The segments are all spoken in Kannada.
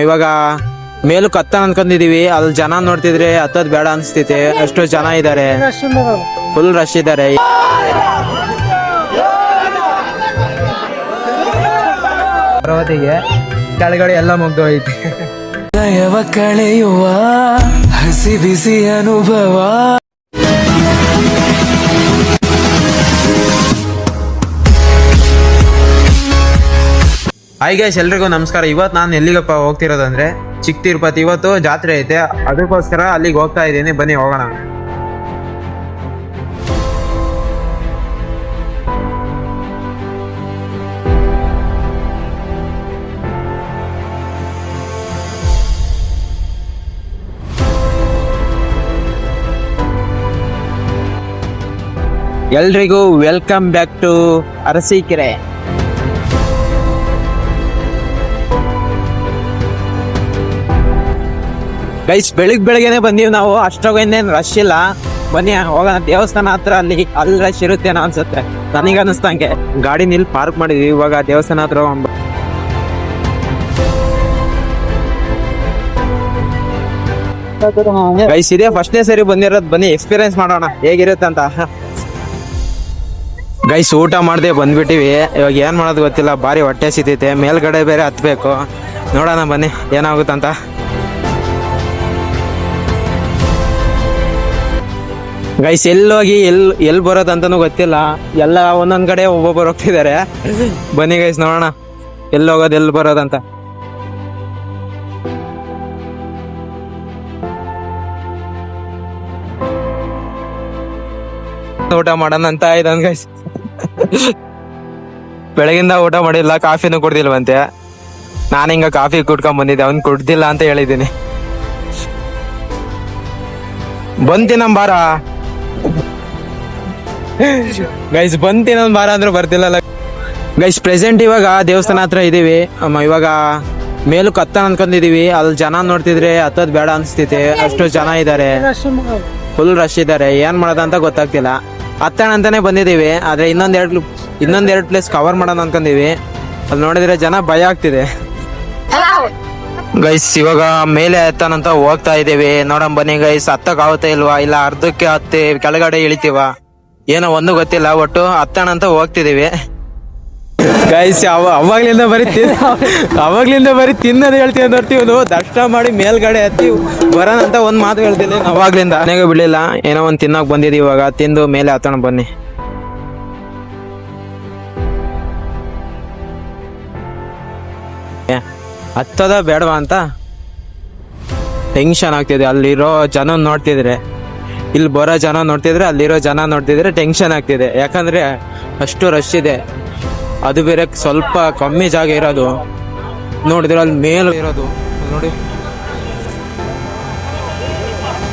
ಇವಾಗ ಮೇಲಕ್ಕೆ ಹತ್ತನ ಅನ್ಕೊಂಡಿದೀವಿ. ಅಲ್ಲಿ ಜನ ನೋಡ್ತಿದ್ರೆ ಹತ್ತದ್ ಬೇಡ ಅನ್ಸ್ತೈತೆ, ಅಷ್ಟು ಜನ ಇದಾರೆ, ಫುಲ್ ರಶ್ ಇದಾರೆ. ಪರ್ವತಿಗೆ ಕೆಳಗಡೆ ಎಲ್ಲ ಮುಗ್ದೋಯ್ತು. ದಯವ ಕಳೆಯುವ ಹಸಿ ಬಿಸಿ ಅನುಭವ. ಹಾಯ್ ಗೈಸ್, ಎಲ್ರಿಗೂ ನಮಸ್ಕಾರ. ಇವತ್ತು ನಾನು ಎಲ್ಲಿಗಪ್ಪ ಹೋಗ್ತಿರೋದಂದ್ರೆ ಚಿಕ್ಕ ತಿರುಪತಿ. ಇವತ್ತು ಜಾತ್ರೆ ಐತೆ, ಅದಕ್ಕೋಸ್ಕರ ಅಲ್ಲಿಗೆ ಹೋಗ್ತಾ ಇದ್ದೀನಿ. ಬನ್ನಿ ಹೋಗೋಣ. ಎಲ್ರಿಗೂ welcome back to Arsikere. Guys, ಬೆಳಿಗ್ಗೆನೆ ಬಂದೀವಿ ನಾವು, ಅಷ್ಟೊಂದೇನು ರಶ್ ಇಲ್ಲ. ಬನ್ನಿ ಹೋಗೋಣ ದೇವಸ್ಥಾನ ಹತ್ರ. ಅಲ್ಲಿ ರಶ್ ಇರುತ್ತೇನೋ ಅನ್ಸುತ್ತೆ, ನನಗೆ ಅನಿಸ್ತಂಗೆ. ಗಾಡಿ ನಿಲ್ ಪಾರ್ಕ್ ಮಾಡಿದ್ವಿ, ಇವಾಗ ದೇವಸ್ಥಾನ ಹತ್ರ ಗೈಸ್ ಇದೇ ಫಸ್ಟ್ನೇ ಸರಿ ಬಂದಿರೋದು. ಬನ್ನಿ ಎಕ್ಸ್ಪೀರಿಯನ್ಸ್ ಮಾಡೋಣ ಹೇಗಿರುತ್ತೆ ಅಂತ. ಗೈಸ್, ಊಟ ಮಾಡದೆ ಬಂದ್ಬಿಟ್ಟಿವಿ. ಇವಾಗ ಏನ್ ಮಾಡೋದು ಗೊತ್ತಿಲ್ಲ, ಭಾರಿ ಹೊಟ್ಟೆ ಸಿತೈತೆ. ಮೇಲ್ಗಡೆ ಬೇರೆ ಹತ್ಬೇಕು, ನೋಡೋಣ ಬನ್ನಿ ಏನಾಗುತ್ತಂತ. ಗೈಸ್, ಎಲ್ಲೋಗಿ ಎಲ್ಲಿ ಬರೋದಂತನೂ ಗೊತ್ತಿಲ್ಲ. ಎಲ್ಲ ಒಂದೊಂದ್ ಕಡೆ ಒಬ್ಬೊಬ್ಬರು ಹೋಗ್ತಿದ್ದಾರೆ. ಬನ್ನಿ ಗೈಸ್ ನೋಡೋಣ ಎಲ್ಲಿ ಹೋಗೋದು ಎಲ್ಲಿ ಬರೋದಂತ. ಊಟ ಮಾಡೋಣ ಅಂತ ಇದನ್ ಗೈಸ್. ಬೆಳಗಿಂದ ಊಟ ಮಾಡಿಲ್ಲ, ಕಾಫಿನೂ ಕುಡ್ದಿಲ್ವಂತೆ. ನಾನು ಹಿಂಗ ಕಾಫಿ ಕುಡ್ಕೊಂಡ್ ಬಂದಿದ್ದೆ, ಅವ್ನ್ ಕುಡ್ದಿಲ್ಲ ಅಂತ ಹೇಳಿದ್ದೀನಿ. ಬಂತಿನಮ್ ಬಾರ ಗೈಸ್, ಬಂತಿನೊಂದ್ ಬಾರ ಅಂದ್ರೂ ಬರ್ತಿಲ್ಲ ಗೈಸ್. ಪ್ರೆಸೆಂಟ್ ಇವಾಗ ದೇವಸ್ಥಾನ ಹತ್ರ ಇದೀವಿ. ಇವಾಗ ಮೇಲಕ್ಕೆ ಹತ್ತನ ಅನ್ಕೊಂಡಿದೀವಿ. ಅಲ್ಲಿ ಜನ ನೋಡ್ತಿದ್ರೆ ಹತ್ತದ್ ಬೇಡ ಅನ್ಸ್ತೈತೆ, ಅಷ್ಟು ಜನ ಇದಾರೆ, ಫುಲ್ ರಶ್ ಇದಾರೆ. ಏನ್ ಮಾಡೋದಂತ ಗೊತ್ತಾಗ್ತಿಲ್ಲ. ಹತ್ತಣ ಅಂತಾನೆ ಬಂದಿದೀವಿ, ಆದ್ರೆ ಇನ್ನೊಂದೆರಡು ಪ್ಲೇಸ್ ಕವರ್ ಮಾಡೋಣ ಅನ್ಕೊಂಡಿವಿ. ಅಲ್ಲಿ ನೋಡಿದ್ರೆ ಜನ ಭಯ ಆಗ್ತಿದೆ ಗೈಸ್. ಇವಾಗ ಮೇಲೆ ಹತ್ತನಂತ ಹೋಗ್ತಾ ಇದೀವಿ. ನೋಡಮ್ ಬನ್ನಿ ಗೈಸ್, ಹತ್ತಕ್ ಆಗುತ್ತೆ ಇಲ್ವಾ, ಇಲ್ಲ ಅರ್ಧಕ್ಕೆ ಹತ್ತಿ ಕೆಳಗಡೆ ಇಳಿತೀವ, ಏನೋ ಒಂದು ಗೊತ್ತಿಲ್ಲ. ಒಟ್ಟು ಹತ್ತಣ ಅಂತ ಹೋಗ್ತಿದೀವಿ ಗೈಸ್. ಅವಾಗ್ಲಿಂದ ಬರೀ ತಿನ್ನೋದು ಹೇಳ್ತೀವಿ ನೋಡ್ತೀವಿ. ದರ್ಶನ ಮಾಡಿ ಮೇಲ್ಗಡೆ ಹತ್ತಿ ಬರೋಣ ಅಂತ ಒಂದ್ ಮಾತು ಹೇಳ್ತೀನಿ ಅವಾಗ್ಲಿಂದ. ಮನೆಗೆ ಬಿಡ್ಲಿಲ್ಲ, ಏನೋ ಒಂದ್ ತಿನ್ನಕ್ ಬಂದಿದ್ದೀವಿ. ಇವಾಗ ತಿಂದು ಮೇಲೆ ಹತ್ತೋಣ ಬನ್ನಿ. ಹತ್ತದ ಬೇಡವಾ ಅಂತ ಟೆನ್ಷನ್ ಆಗ್ತಿದೆ. ಅಲ್ಲಿರೋ ಜನ ನೋಡ್ತಿದ್ರೆ, ಇಲ್ಲಿ ಬರೋ ಜನ ನೋಡ್ತಿದ್ರೆ, ಅಲ್ಲಿರೋ ಜನ ನೋಡ್ತಿದ್ರೆ ಟೆನ್ಷನ್ ಆಗ್ತಿದೆ. ಯಾಕಂದ್ರೆ ಅಷ್ಟು ರಶ್ ಇದೆ. ಅದು ಬೇರೆ ಸ್ವಲ್ಪ ಕಮ್ಮಿ ಜಾಗ ಇರೋದು. ನೋಡಿದ್ರೆ ಅಲ್ಲಿ ಮೇಲೆ ಇರೋದು ನೋಡಿ,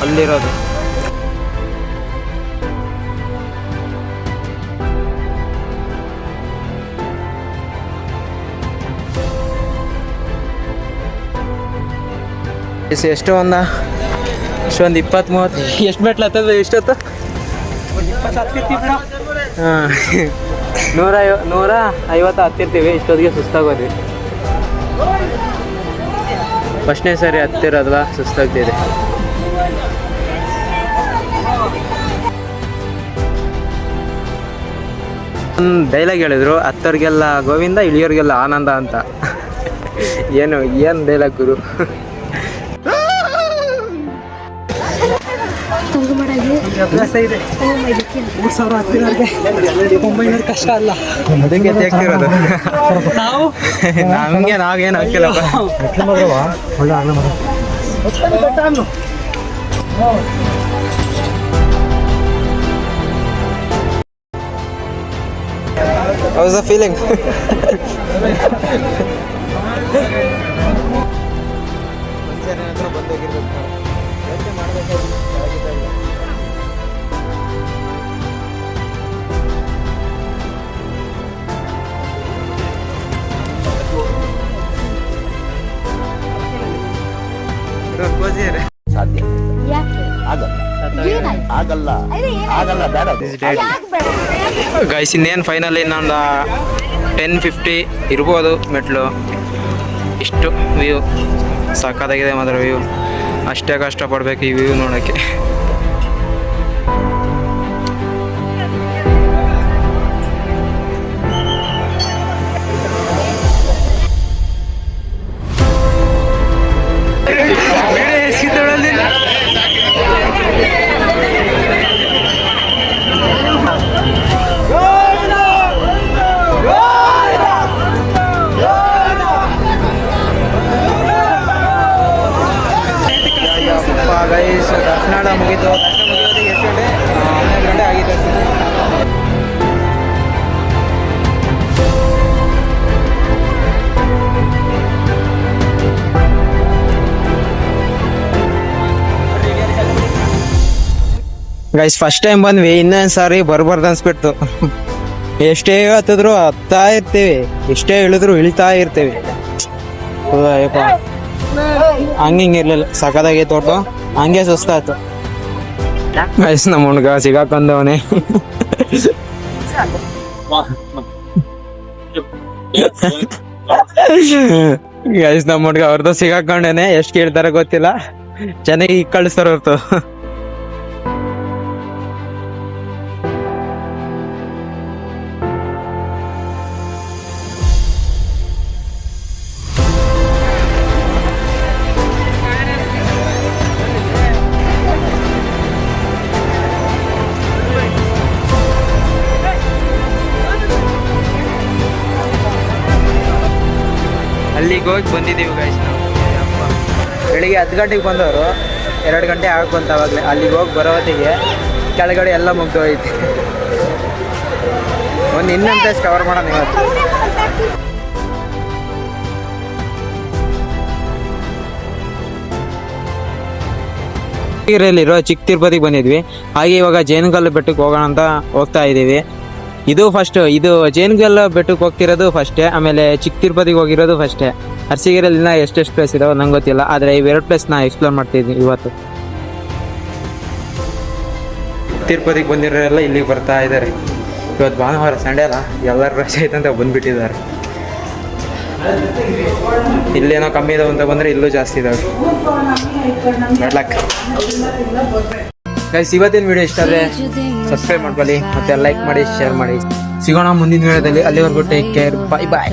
ಅಲ್ಲಿರೋದು. ಎಷ್ಟು ಒಂದು 20-30 ಎಷ್ಟು ಮೆಟ್ಲು ಹತ್ತದ ಎಷ್ಟೊತ್ತು? ಹಾಂ, 150 ಹತ್ತಿರ್ತೀವಿ. ಇಷ್ಟೊತ್ತಿಗೆ ಸುಸ್ತಾಗೋದ್ವಿ. ಫಸ್ಟ್ನೇ ಸರಿ ಹತ್ತಿರೋದಲ್ಲ, ಸುಸ್ತಾಗ್ತಿದೆ. ಒಂದು ಡೈಲಾಗ್ ಹೇಳಿದ್ರು, ಹತ್ತೋರ್ಗೆಲ್ಲ ಗೋವಿಂದ, ಇಳಿಯೋರ್ಗೆಲ್ಲ ಆನಂದ ಅಂತ. ಏನು ಡೈಲಾಗ್ ಗುರು. ಅಭ್ಯಾಸ ಇದೆ. 3,000 ಹತ್ತಿರೋರಿಗೆ 900 ಕಷ್ಟ ಅಲ್ಲ, ಅದಕ್ಕೆ ತೆಗ್ತಿರೋದು ನಾವು. ನಾವೇನು ಹಾಕಿಲ್ಲಪ್ಪ. How's the feeling? ಸಾಧ್ಯ ಆಗಲ್ಲ ಆಗಲ್ಲ ಬೇಡ ಗೈಸ್. ಇನ್ನೇನು ಫೈನಲ್ ಇನ್ನೊಂದು 10-50 ಇರ್ಬೋದು ಮೆಟ್ಲು. ಇಷ್ಟು ವ್ಯೂ ಸಕ್ಕತ್ತಾಗಿದೆ ಮಾತ್ರ ವ್ಯೂ. ಅಷ್ಟೇ ಕಷ್ಟಪಡ್ಬೇಕು ಈ ವ್ಯೂ ನೋಡೋಕ್ಕೆ. ಗೈಸ್ ದರ್ಶನ ಮುಗೀತು. ದರ್ಶನ ಮುಗಿಯೋದಕ್ಕೆ ಎಷ್ಟು ಗಂಟೆ? 12 ಗಂಟೆ ಆಗಿತ್ತು. ಗೈಸ್ ಫಸ್ಟ್ ಟೈಮ್ ಬಂದ್ವಿ, ಇನ್ನೊಂದು ಸಾರಿ ಬರ್ಬಾರ್ದು ಅನ್ಸ್ಬಿಡ್ತು. ಎಷ್ಟೇ ಹತ್ತಿದ್ರು ಹತ್ತಾ ಇರ್ತೀವಿ, ಎಷ್ಟೇ ಇಳಿದ್ರು ಇಳಿತಾ ಇರ್ತೀವಿ. ಹಂಗಿಂಗ್ ಇರ್ಲಿಲ್ಲ, ಸಖತ್ತಾಗಿ ತೋಟ ಹಂಗೆ ಸುಸ್ತಾಯ್ತು. ಗೈಸ್ ನಮ್ಮ ಹುಡ್ಗ ಸಿಗಾಕೊಂಡವನೇ. ಗೈಸ್ ನಮ್ಮ ಹುಡ್ಗ ಅವ್ರದ್ದು ಸಿಗಾಕೊಂಡೇನೆ. ಎಷ್ಟು ಕೇಳ್ತಾರ ಗೊತ್ತಿಲ್ಲ, ಚೆನ್ನಾಗಿ ಕಳಿಸ್ತಾರ ಹೊರ್ತು. ಅಲ್ಲಿಗೆ ಹೋಗಿ ಬಂದಿದ್ದೀವಿ ಗೈಸ್ ನಾವು. ಬೆಳಿಗ್ಗೆ 10 ಗಂಟೆಗೆ ಬಂದವರು 2 ಗಂಟೆ ಆಗಿ ಬಂತ ಅವಾಗಲೇ. ಅಲ್ಲಿಗೆ ಹೋಗಿ ಬರೋ ಹೊತ್ತಿಗೆ ಕೆಳಗಡೆ ಎಲ್ಲ ಮುಗ್ದು ಹೋಯ್ತು. ಒಂದು ಇನ್ನೊಂದು ಪ್ಲೇಸ್ ಕವರ್ ಮಾಡೋಣ ಇವತ್ತು. ಇರೋ ಚಿಕ್ಕ ತಿರುಪತಿಗೆ ಬಂದಿದ್ವಿ. ಹಾಗೆ ಇವಾಗ ಜೇನುಗಲ್ಲು ಬೆಟ್ಟಕ್ಕೆ ಹೋಗೋಣ ಅಂತ ಹೋಗ್ತಾ ಇದ್ದೀವಿ. ಇದು ಫಸ್ಟ್, ಇದು ಜೇನುಗಲ್ಲು ಬೆಟ್ಟಕ್ಕೆ ಹೋಗ್ತಿರೋದು ಫಸ್ಟೇ, ಆಮೇಲೆ ಚಿಕ್ಕ ತಿರುಪತಿಗೆ ಹೋಗಿರೋದು ಫಸ್ಟೇ. ಅರಸೀಕೆರೆಯಲ್ಲಿನ ಎಷ್ಟೆಷ್ಟು ಪ್ಲೇಸ್ ಇದಾವೆ ನಂಗೆ ಗೊತ್ತಿಲ್ಲ, ಆದರೆ ಇವೆರಡು ಪ್ಲೇಸ್ನ ಎಕ್ಸ್ಪ್ಲೋರ್ ಮಾಡ್ತಿದ್ದೀನಿ ಇವತ್ತು. ತಿರುಪತಿಗೆ ಬಂದಿರೋರೆಲ್ಲ ಇಲ್ಲಿಗೆ ಬರ್ತಾ ಇದ್ದಾರೆ. ಇವತ್ತು ಭಾನುವಾರ, ಸಂಡೇ ಅಲ್ಲ, ಎಲ್ಲರೂ ರಜೆ ಐತಂತ ಬಂದುಬಿಟ್ಟಿದ್ದಾರೆ. ಇಲ್ಲೇನೋ ಕಮ್ಮಿ ಇದಾವೆ ಅಂತ ಬಂದರೆ ಇಲ್ಲೂ ಜಾಸ್ತಿ ಇದಾವೆ. ಗೈಸ್ ಇವತ್ತಿನ ವಿಡಿಯೋ ಇಷ್ಟ ಆದರೆ ಸಬ್ಸ್ಕ್ರೈಬ್ ಮಾಡ್ಕೊಳ್ಳಿ, ಮತ್ತೆ ಲೈಕ್ ಮಾಡಿ, ಶೇರ್ ಮಾಡಿ. ಸಿಗೋಣ ಮುಂದಿನ ವಿಡಿಯೋದಲ್ಲಿ. ಅಲ್ಲಿವರೆಗೂ ಟೇಕ್ ಕೇರ್, ಬಾಯ್ ಬಾಯ್.